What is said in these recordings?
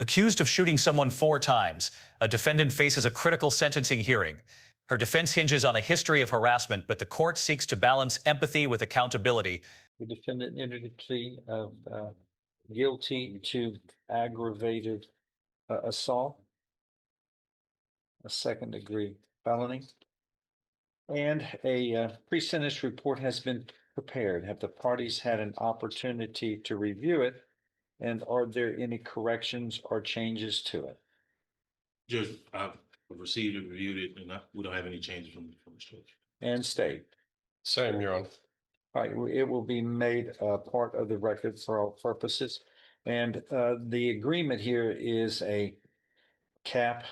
Accused of shooting someone 4 times, a defendant faces a critical sentencing hearing. Her defense hinges on a history of harassment, but the court seeks to balance empathy with accountability. The defendant entered a plea of guilty to aggravated assault, a second-degree felony, and a pre-sentence report has been prepared. Have the parties had an opportunity to review it? And are there any corrections or changes to it? Judge, I've received and reviewed it, and we don't have any changes from the judge. And state. Same, Your Honor. All right, it will be made part of the record for all purposes. And the agreement here is a cap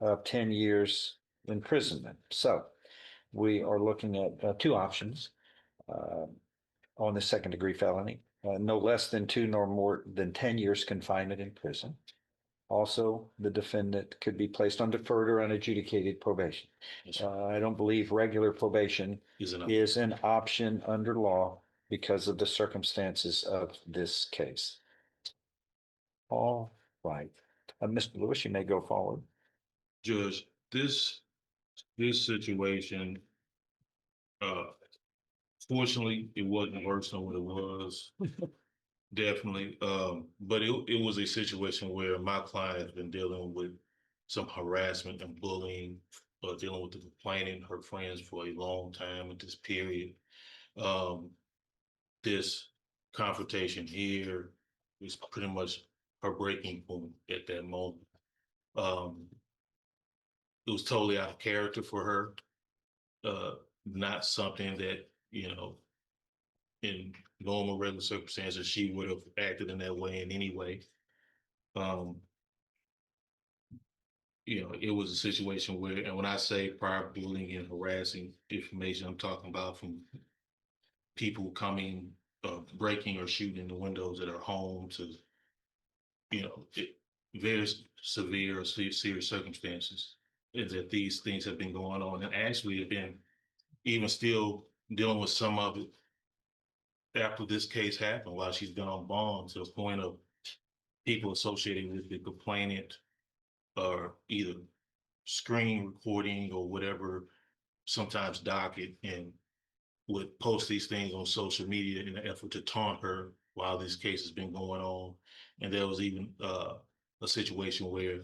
of 10 years imprisonment. So we are looking at 2 options on the second-degree felony, no less than 2 nor more than 10 years confinement in prison. Also, the defendant could be placed on deferred or unadjudicated probation. Yes, I don't believe regular probation is an option under law because of the circumstances of this case. All right. Mr. Lewis, you may go forward. Judge, this situation, fortunately, it wasn't worse than what it was. Definitely. But it was a situation where my client has been dealing with some harassment and bullying, dealing with the complaining, her friends for a long time at this period. This confrontation here is pretty much her breaking point at that moment. It was totally out of character for her. Not something that, in normal regular circumstances, she would have acted in that way in any way. It was a situation where, and when I say prior bullying and harassing information, I'm talking about from people coming, breaking or shooting the windows at her home to, very severe or serious circumstances. Is that these things have been going on, and actually have been even still dealing with some of it after this case happened, while she's been on bond, to the point of people associated with the complainant or either screen recording or whatever, sometimes docket, and would post these things on social media in an effort to taunt her while this case has been going on. And there was even a situation where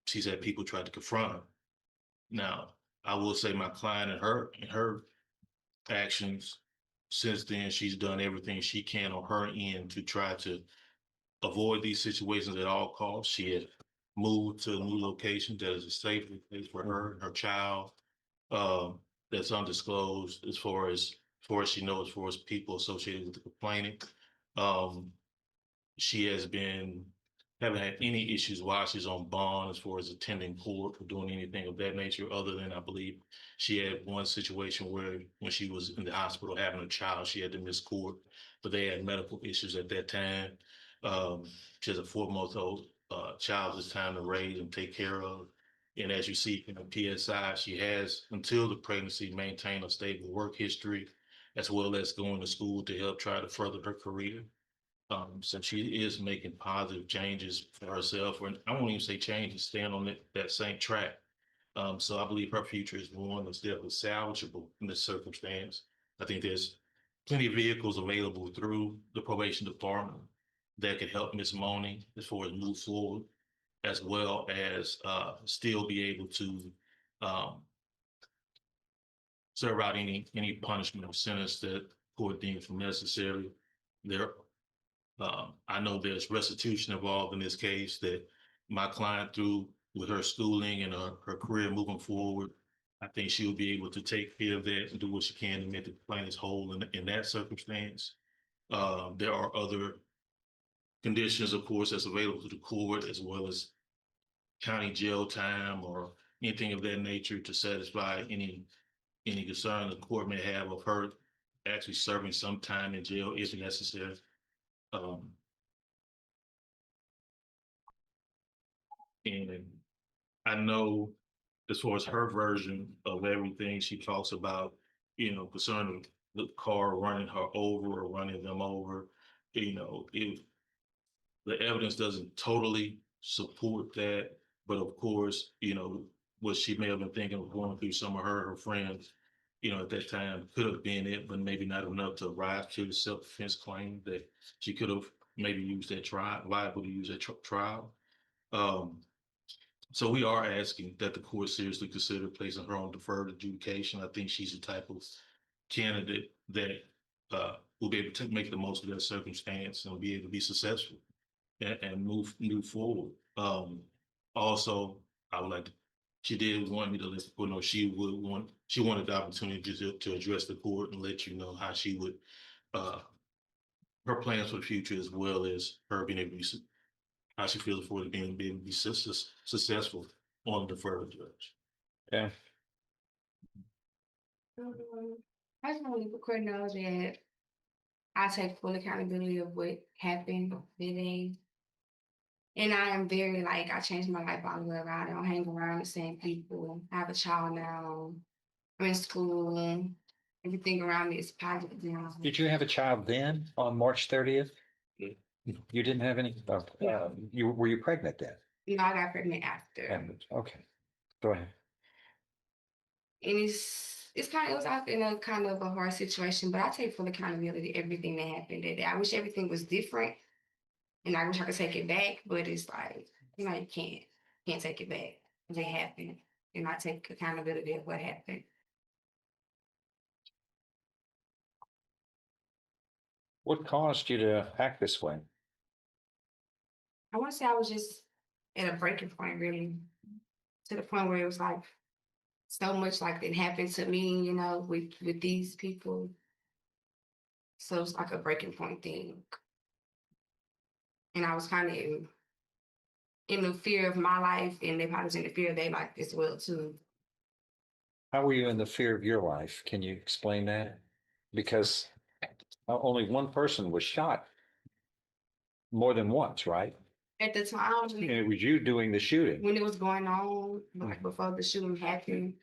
she said people tried to confront her. Now, I will say my client and her actions since then, she's done everything she can on her end to try to avoid these situations at all costs. She had moved to a new location that is a safe place for her and her child, that's undisclosed as far as she knows, as far as people associated with the complainant. She has been haven't had any issues while she's on bond as far as attending court or doing anything of that nature, other than I believe she had one situation where when she was in the hospital having a child, she had to miss court, but they had medical issues at that time. She has a 4-month-old child this time to raise and take care of. And as you see in the PSI, she has, until the pregnancy, maintained a stable work history, as well as going to school to help try to further her career. So she is making positive changes for herself, or I won't even say changes, staying on that same track. So I believe her future is one that's definitely salvageable in this circumstance. I think there's plenty of vehicles available through the probation department that could help Ms. Money as far as move forward, as well as still be able to serve out any punishment or sentence that court deems necessary. I know there's restitution involved in this case that my client, through with her schooling and her career moving forward, I think she'll be able to take care of that and do what she can to make the plaintiff whole in that circumstance. There are other conditions, of course, that's available to the court, as well as county jail time or anything of that nature to satisfy any concern the court may have of her actually serving some time in jail if necessary. And I know as far as her version of everything, she talks about, concerning the car running her over or running them over, if The evidence doesn't totally support that, but of course, what she may have been thinking of going through some of her friends, at that time could have been it, but maybe not enough to rise to the self-defense claim that she could have maybe used that trial, liable to use that trial. So we are asking that the court seriously consider placing her on deferred adjudication. I think she's the type of candidate that will be able to make the most of that circumstance and be able to be successful and move forward. Also, I would like to. She did want me to let the court know she wanted the opportunity to address the court and let you know how she would her plans for the future, as well as her being able to be how she feels for it being able to be successful on the deferred judge. Yeah. I just want to let the court know that I take full accountability of what happened today. And I am very I changed my life all the way around. I don't hang around the same people. I have a child now. I'm in school. Everything around me is positive now. Did you have a child then on March 30th? Yeah. You didn't have any, were you pregnant then? No, I got pregnant after. Okay, go ahead. And it was out in a kind of a hard situation, but I take full accountability of everything that happened that day. I wish everything was different. And I wish I could take it back, but it's you can't take it back. It happened. And I take accountability of what happened. What caused you to act this way? I want to say I was just at a breaking point, really, to the point where it was so much that happened to me, with these people. So it's like a breaking point thing. And I was kind of in the fear of my life, and they probably was in the fear of their life as well, too. How were you in the fear of your life? Can you explain that? Because only one person was shot more than once, right? At the time, And it was you doing the shooting. when it was going on, before the shooting happened,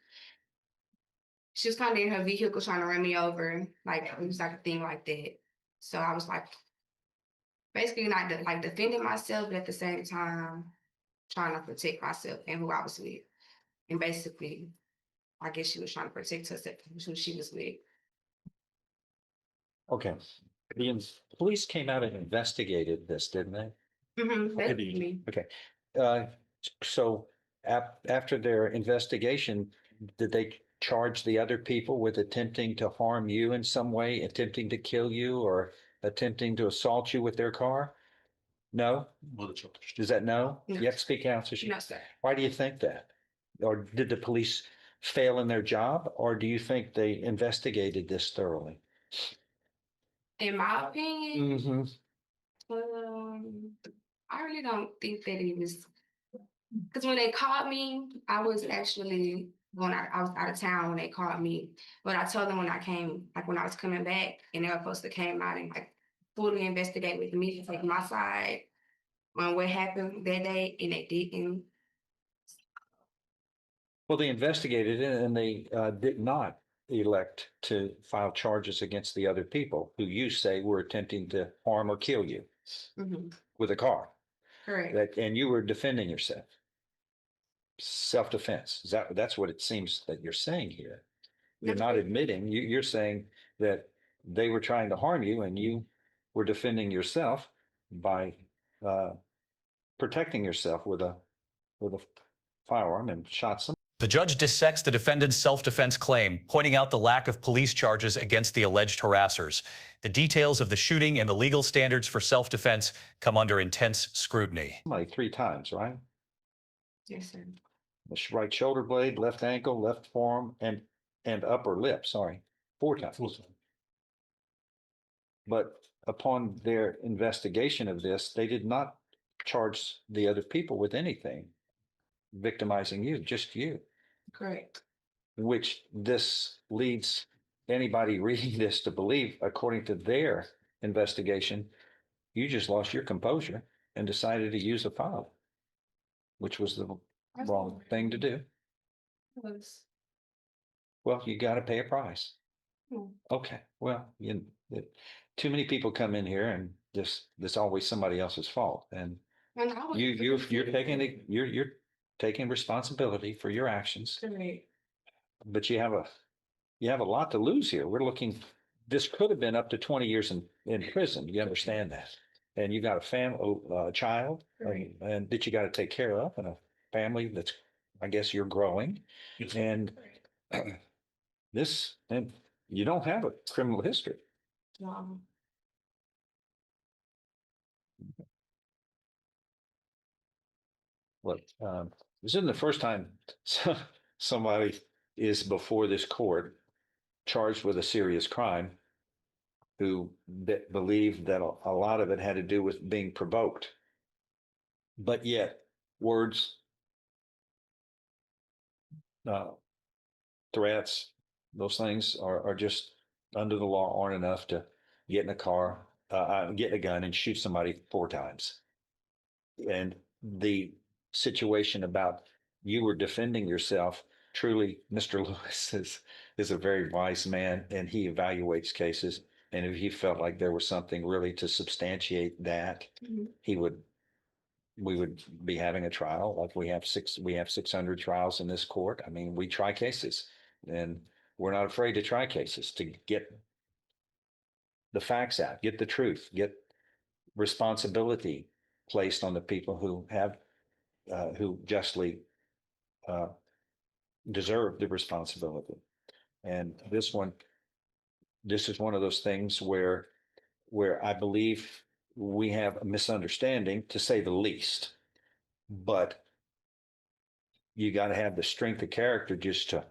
she was kind of in her vehicle trying to run me over. It was a thing like that. So I was basically not defending myself, but at the same time trying to protect myself and who I was with. And basically, I guess she was trying to protect herself from who she was with. Okay. The police came out and investigated this, didn't they? Basically. Okay. So after their investigation, did they charge the other people with attempting to harm you in some way, attempting to kill you, or attempting to assault you with their car? No? Mother charge. Is that no? No. You have to speak out. No, sir. Why do you think that? Or did the police fail in their job, or do you think they investigated this thoroughly? In my opinion, Mm-hmm. I really don't think that it was, because when they called me, I was actually I was out of town when they called me. But I told them when I came, when I was coming back, and they were supposed to came out and fully investigate with me to take my side on what happened that day, and they didn't. Well, they investigated it and they did not elect to file charges against the other people who you say were attempting to harm or kill you with a car. Correct. And you were defending yourself. Self-defense. That's what it seems that you're saying here. You're not admitting, you're saying that they were trying to harm you and you were defending yourself by protecting yourself with a firearm and shot someone. The judge dissects the defendant's self-defense claim, pointing out the lack of police charges against the alleged harassers. The details of the shooting and the legal standards for self-defense come under intense scrutiny. Somebody 3 times, right? Yes, sir. The right shoulder blade, left ankle, left forearm, and upper lip, 4 times. But upon their investigation of this, they did not charge the other people with anything victimizing you, just you. Correct. Which this leads anybody reading this to believe, according to their investigation, you just lost your composure and decided to use a file, which was the wrong thing to do. Well, you got to pay a price. Okay, well, too many people come in here and this always somebody else's fault. And And I was you're really taking sick. you're taking responsibility for your actions, Correct. but you have a lot to lose here. This could have been up to 20 years in prison. You understand that? And you got a child, Right. and that you got to take care of, and a family that's, I guess you're growing. Yes. And and you don't have a criminal history. Wow. Look, this isn't the first time somebody is before this court charged with a serious crime who believed that a lot of it had to do with being provoked. But yet, words, uh, threats, those things are just under the law aren't enough to get in a car, get a gun and shoot somebody 4 times. And the situation about you were defending yourself, truly, Mr. Lewis is a very wise man, and he evaluates cases. And if he felt like there was something really to substantiate that, Mhm. we would be having a trial like we have 600 trials in this court. I mean, we try cases, and we're not afraid to try cases to get the facts out, get the truth, get responsibility placed on the people who justly uh, deserve the responsibility. And this is one of those things where I believe we have a misunderstanding, to say the least. But you got to have the strength of character just to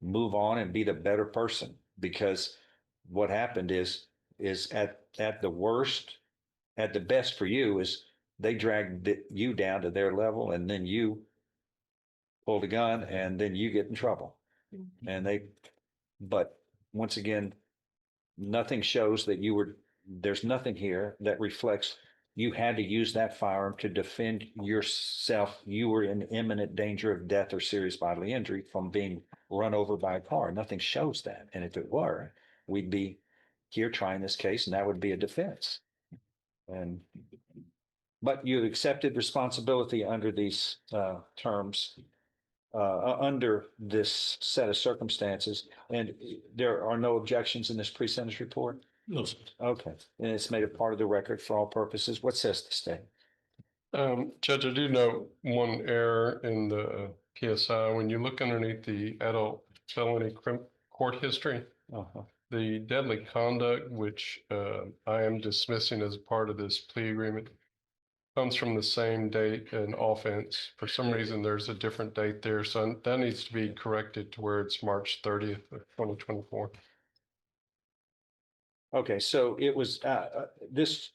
move on and be the better person. Because what happened is at the worst, at the best for you, is they dragged you down to their level, and then you pulled a gun, and then you get in trouble. And but once again, nothing shows that there's nothing here that reflects you had to use that firearm to defend yourself. You were in imminent danger of death or serious bodily injury from being run over by a car. Nothing shows that. And if it were, we'd be here trying this case, and that would be a defense. But you accepted responsibility under these terms, under this set of circumstances, and there are no objections in this pre-sentence report? No, sir. Okay, and it's made a part of the record for all purposes. What says the state? Judge, I do note one error in the PSI. When you look underneath the adult felony court history, Uh-huh. the deadly conduct, which I am dismissing as part of this plea agreement, comes from the same date and offense. For some reason, there's a different date there, so that needs to be corrected to where it's March 30th of 2024. Okay, so it was this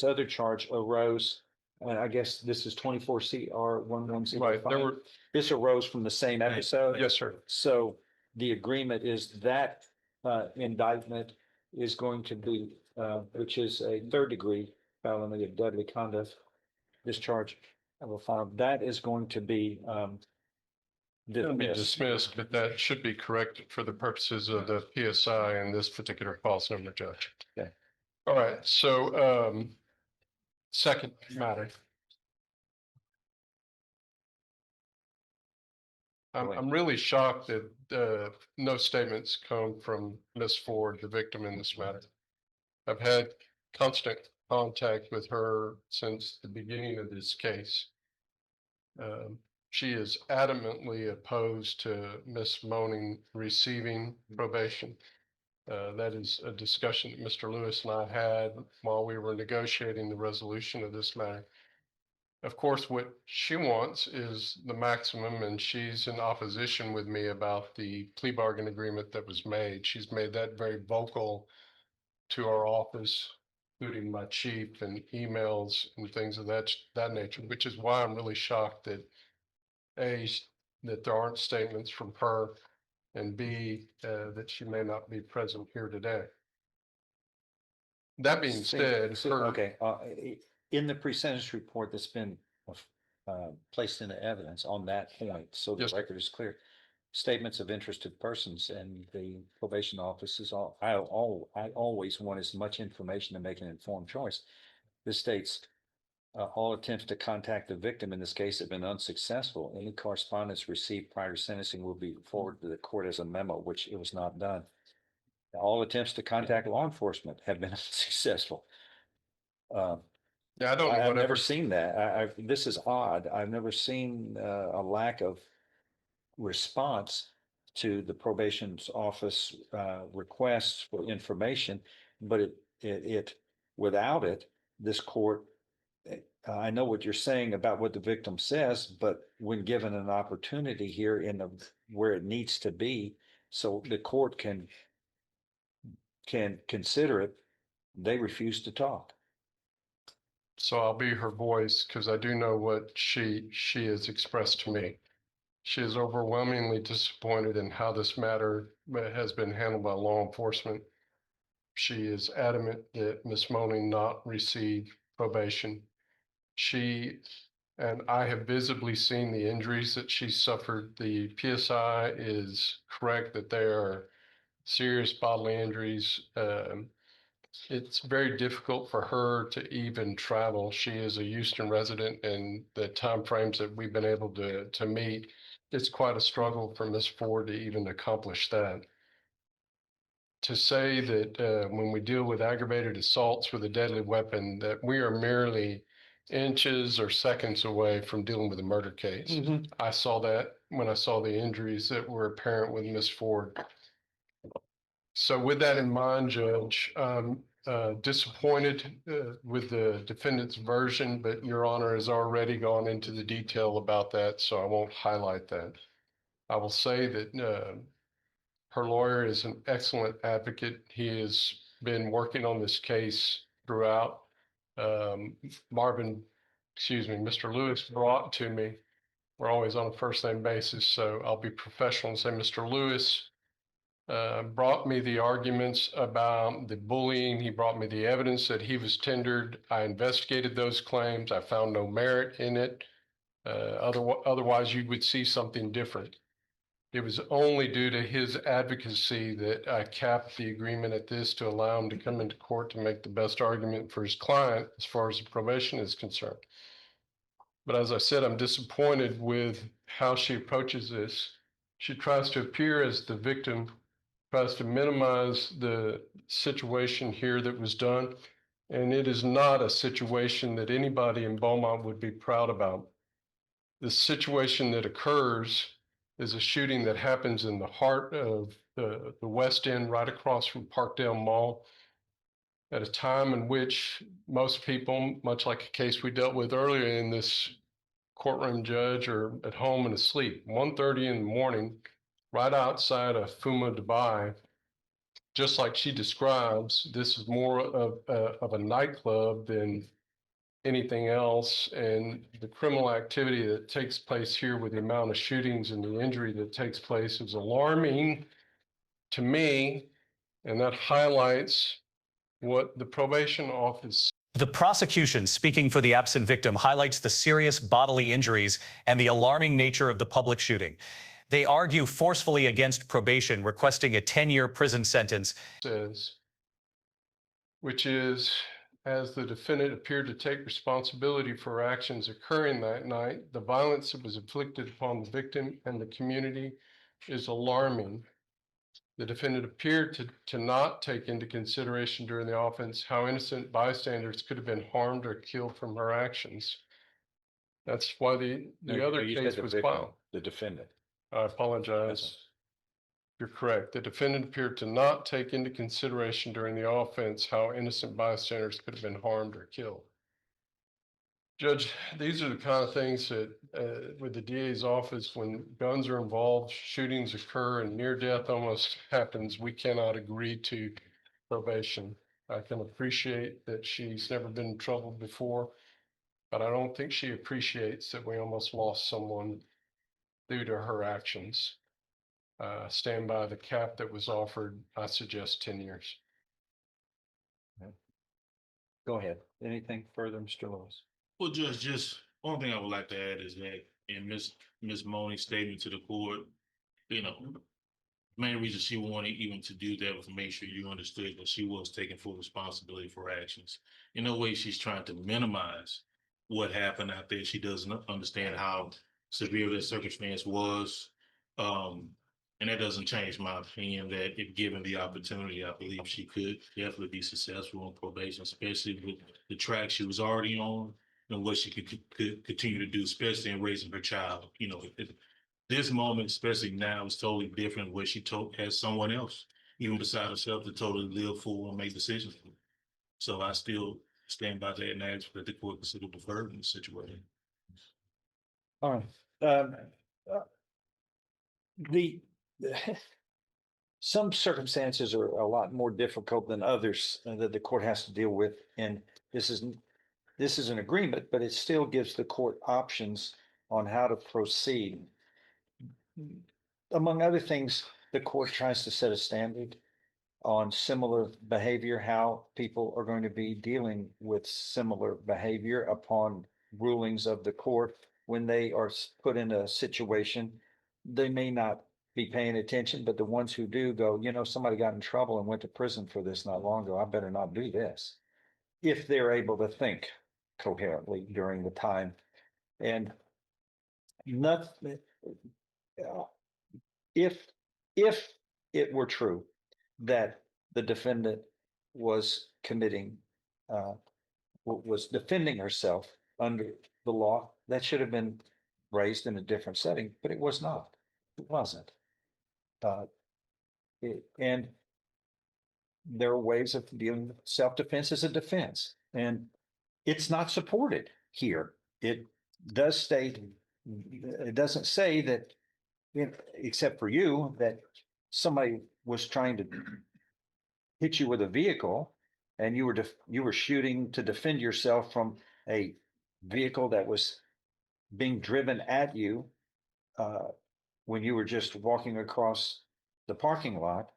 other charge arose, and I guess this is 24 CR 1105. Right, there were, This arose from the same episode. yes, sir. So the agreement is that indictment is going to be, which is a third-degree felony of deadly conduct, discharge of a firearm, that is going to be It'll be dismissed. dismissed, but that should be corrected for the purposes of the PSI and this particular false number, Judge. Okay. All right, so second matter. I'm really shocked that no statements come from Miss Ford, the victim in this matter. I've had constant contact with her since the beginning of this case. She is adamantly opposed to Miss Moaning receiving probation. That is a discussion that Mr. Lewis and I had while we were negotiating the resolution of this matter. Of course, what she wants is the maximum, and she's in opposition with me about the plea bargain agreement that was made. She's made that very vocal to our office, including my chief, and emails and things of that nature, which is why I'm really shocked that that there aren't statements from her, and B, that she may not be present here today. That being said, Okay, in the pre-sentence report that's been placed into evidence on that point, so the Yes, sir. record is clear, statements of interested persons, and the probation office is I always want as much information to make an informed choice. This states, all attempts to contact the victim in this case have been unsuccessful. Any correspondence received prior to sentencing will be forwarded to the court as a memo, which it was not done. All attempts to contact law enforcement have been unsuccessful. Yeah, I don't know I've never whatever. seen that. This is odd. I've never seen a lack of response to the probation's office requests for information, but without it, this court, I know what you're saying about what the victim says, but when given an opportunity here in the where it needs to be, so the court can consider it, they refuse to talk. So I'll be her voice because I do know what she has expressed to me. She is overwhelmingly disappointed in how this matter has been handled by law enforcement. She is adamant that Ms. Moaning not receive probation. She and I have visibly seen the injuries that she suffered. The PSI is correct that they are serious bodily injuries. It's very difficult for her to even travel. She is a Houston resident, and the timeframes that we've been able to meet, it's quite a struggle for Ms. Ford to even accomplish that. To say that when we deal with aggravated assaults with a deadly weapon, that we are merely inches or seconds away from dealing with a murder case. I saw that when I saw the injuries that were apparent with Ms. Ford. So with that in mind, Judge, disappointed with the defendant's version, but Your Honor has already gone into the detail about that, so I won't highlight that. I will say that her lawyer is an excellent advocate. He has been working on this case throughout. Mr. Lewis brought to me, we're always on a first name basis, so I'll be professional and say Mr. Lewis brought me the arguments about the bullying. He brought me the evidence that he was tendered. I investigated those claims. I found no merit in it. Otherwise, you would see something different. It was only due to his advocacy that I capped the agreement at this to allow him to come into court to make the best argument for his client as far as the probation is concerned. But as I said, I'm disappointed with how she approaches this. She tries to appear as the victim, tries to minimize the situation here that was done. And it is not a situation that anybody in Beaumont would be proud about. The situation that occurs is a shooting that happens in the heart of the West End, right across from Parkdale Mall, at a time in which most people, much like a case we dealt with earlier in this courtroom, Judge, are at home and asleep. 1:30 in the morning, right outside of Fuma, Dubai. Just like she describes, this is more of a nightclub than anything else. And the criminal activity that takes place here with the amount of shootings and the injury that takes place is alarming to me. And that highlights what the probation office. The prosecution, speaking for the absent victim, highlights the serious bodily injuries and the alarming nature of the public shooting. They argue forcefully against probation, requesting a 10-year prison sentence. Says, which is, as the defendant appeared to take responsibility for actions occurring that night, the violence that was inflicted upon the victim and the community is alarming. The defendant appeared to not take into consideration during the offense how innocent bystanders could have been harmed or killed from her actions. That's why the other You said case the was victim, filed. the defendant. I apologize. You're correct. The defendant appeared to not take into consideration during the offense how innocent bystanders could have been harmed or killed. Judge, these are the kind of things that with the DA's office, when guns are involved, shootings occur and near death almost happens, we cannot agree to probation. I can appreciate that she's never been in trouble before, but I don't think she appreciates that we almost lost someone due to her actions. Stand by the cap that was offered. I suggest 10 years. Go ahead. Anything further, Mr. Lewis? Well, Judge, just one thing I would like to add is that in Ms. Money's statement to the court, you know, main reason she wanted even to do that was to make sure you understood that she was taking full responsibility for her actions. In no way she's trying to minimize what happened out there. She doesn't understand how severe that circumstance was. And that doesn't change my opinion that if given the opportunity, I believe she could definitely be successful in probation, especially with the track she was already on and what she could continue to do, especially in raising her child. You know, this moment, especially now, is totally different where she told has someone else, even beside herself, to totally live for and make decisions for. So I still stand by that and ask that the court consider deferred in the situation. All right. Uh, the some circumstances are a lot more difficult than others that the court has to deal with, and this is an agreement, but it still gives the court options on how to proceed. Among other things, the court tries to set a standard on similar behavior, how people are going to be dealing with similar behavior upon rulings of the court when they are put in a situation. They may not be paying attention, but the ones who do go, you know, somebody got in trouble and went to prison for this not long ago. I better not do this. If they're able to think coherently during the time. And nothing, if it were true that the defendant was committing, was defending herself under the law, that should have been raised in a different setting, but it was not. It wasn't. And there are ways of dealing with self-defense as a defense, and it's not supported here. It does state, it doesn't say that, except for you, that somebody was trying to hit you with a vehicle and you were shooting to defend yourself from a vehicle that was being driven at you when you were just walking across the parking lot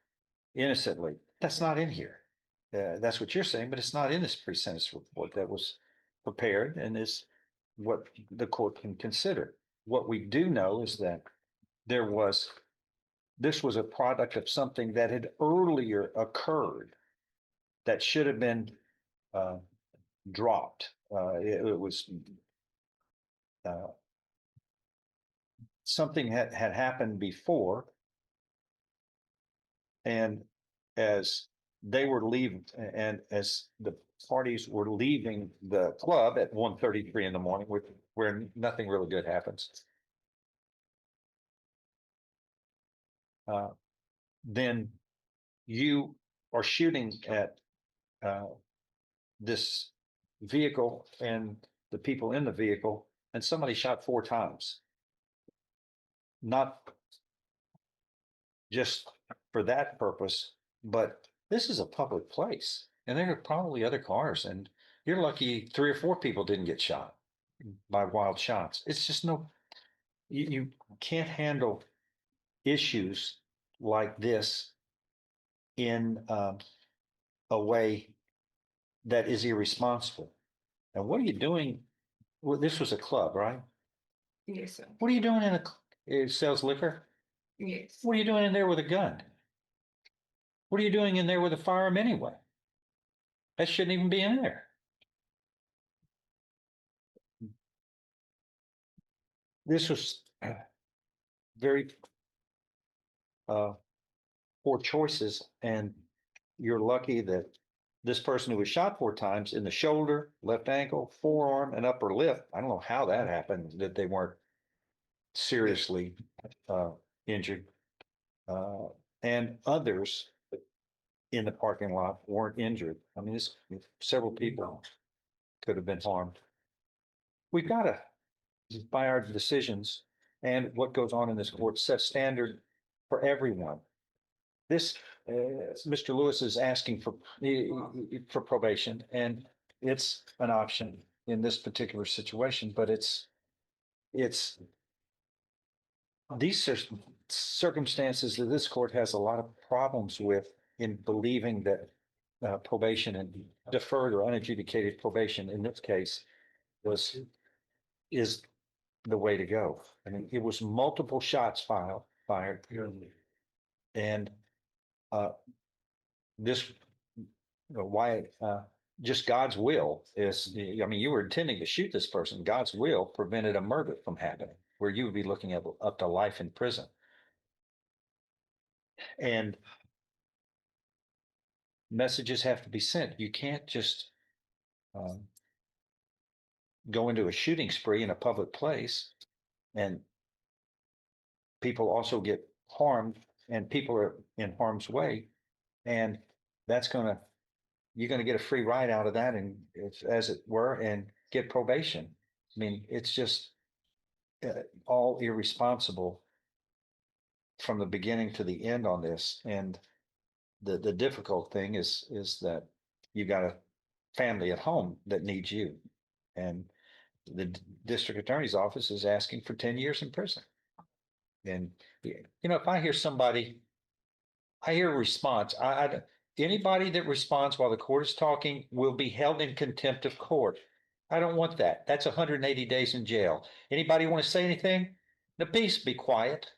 innocently. That's not in here. That's what you're saying, but it's not in this pre-sentence report that was prepared and is what the court can consider. What we do know is that this was a product of something that had earlier occurred that should have been dropped. It was something had happened before, and as they were leaving, and as the parties were leaving the club at 1:33 in the morning, where nothing really good happens, then you are shooting at this vehicle and the people in the vehicle, and somebody shot 4 times. Not just for that purpose, but this is a public place and there are probably other cars, and you're lucky 3 or 4 people didn't get shot by wild shots. It's just you can't handle issues like this in a way that is irresponsible. And what are you doing? Well, this was a club, right? Yes, sir. What are you doing it sells liquor? Yes. What are you doing in there with a gun? What are you doing in there with a firearm anyway? That shouldn't even be in there. This was very poor choices, and you're lucky that this person who was shot 4 times in the shoulder, left ankle, forearm, and upper lip, I don't know how that happened, that they weren't seriously injured. And others in the parking lot weren't injured. I mean, several people could have been harmed. We've got to, by our decisions and what goes on in this court, set standard for everyone. This, Mr. Lewis is asking for probation, and it's an option in this particular situation, but it's these circumstances that this court has a lot of problems with in believing that probation and deferred or unadjudicated probation in this case is the way to go. I mean, it was multiple shots fired. And this, why, just God's will is, I mean, you were intending to shoot this person. God's will prevented a murder from happening where you would be looking at up to life in prison. And messages have to be sent. You can't just go into a shooting spree in a public place and people also get harmed and people are in harm's way. And that's you're going to get a free ride out of that, and it's, as it were, and get probation. I mean, it's just all irresponsible from the beginning to the end on this. And the difficult thing is that you got a family at home that needs you, and the district attorney's office is asking for 10 years in prison. And if I hear somebody, I hear a response. Anybody that responds while the court is talking will be held in contempt of court. I don't want that. That's 180 days in jail. Anybody want to say anything? The peace, be quiet.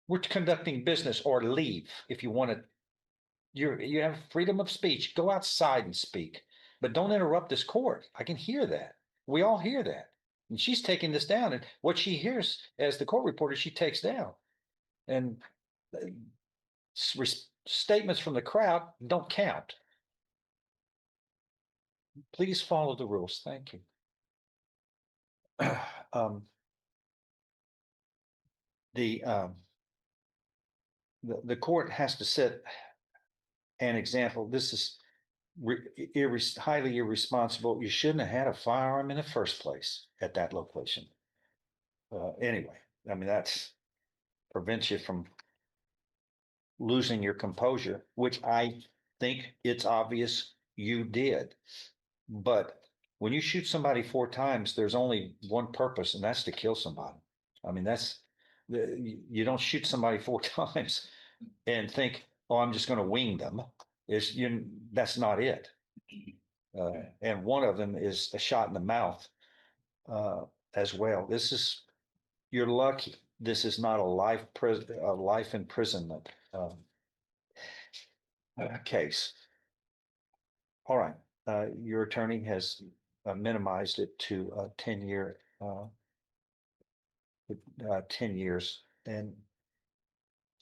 We're conducting business, or leave if you want to. You have freedom of speech. Go outside and speak, but don't interrupt this court. I can hear that. We all hear that. And she's taking this down, and what she hears as the court reporter, she takes down. And statements from the crowd don't count. Please follow the rules. Thank you. The court has to set an example. This is highly irresponsible. You shouldn't have had a firearm in the first place at that location. Anyway, I mean, that's prevents you from losing your composure, which I think it's obvious you did. But when you shoot somebody 4 times, there's only one purpose, and that's to kill somebody. I mean, you don't shoot somebody 4 times and think, oh, I'm just going to wing them. That's not it. And one of them is a shot in the mouth as well. You're lucky. This is not a life imprisonment case. All right. Your attorney has minimized it to 10 years and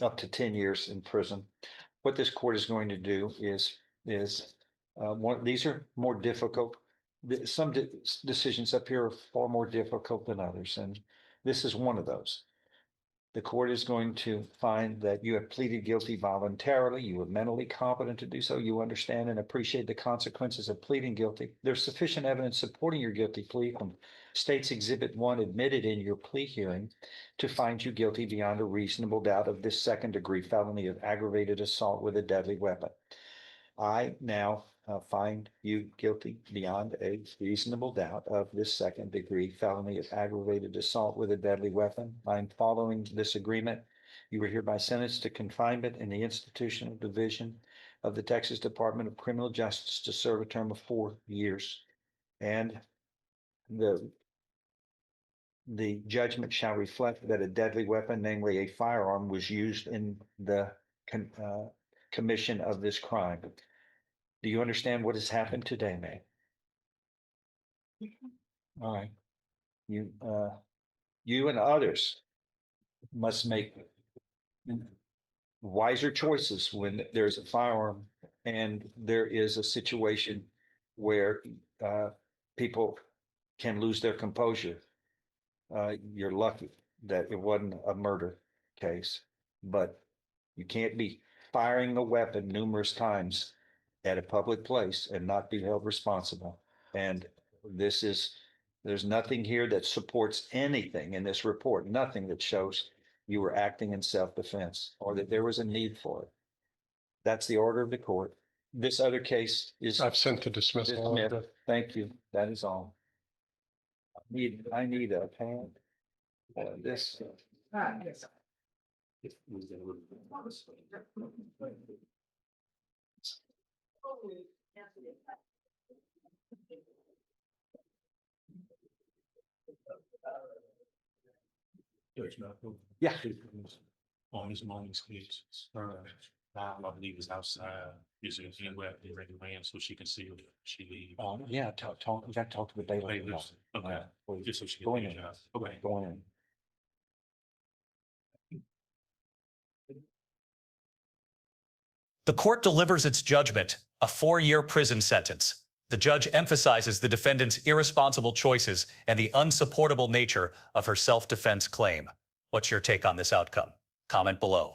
up to 10 years in prison. What this court is going to do is these are more difficult. Some decisions up here are far more difficult than others, and this is one of those. The court is going to find that you have pleaded guilty voluntarily. You were mentally competent to do so. You understand and appreciate the consequences of pleading guilty. There's sufficient evidence supporting your guilty plea from State's Exhibit 1 admitted in your plea hearing to find you guilty beyond a reasonable doubt of this second-degree felony of aggravated assault with a deadly weapon. I now find you guilty beyond a reasonable doubt of this second-degree felony of aggravated assault with a deadly weapon. I'm following this agreement. You are hereby sentenced to confinement in the institutional division of the Texas Department of Criminal Justice to serve a term of 4 years. And the judgment shall reflect that a deadly weapon, namely a firearm, was used in the commission of this crime. Do you understand what has happened today, May? All right. You and others must make wiser choices when there's a firearm and there is a situation where people can lose their composure. You're lucky that it wasn't a murder case, but you can't be firing a weapon numerous times at a public place and not be held responsible. And there's nothing here that supports anything in this report, nothing that shows you were acting in self-defense or that there was a need for it. That's the order of the court. This other case is I've sent the dismissal. dismissed. Thank you. That is all. I need a pen. This. Yeah. on Ms. Moaney's case. I believe is outside. Is there anywhere I can bring her in so she can see her? She leave. Yeah, talk, we got to talk to the bailiff. Bailiff, about it. okay. Please. Just so she can. Go leave in. the house. Okay. Go in. The court delivers its judgment, a 4-year prison sentence. The judge emphasizes the defendant's irresponsible choices and the unsupportable nature of her self-defense claim. What's your take on this outcome? Comment below.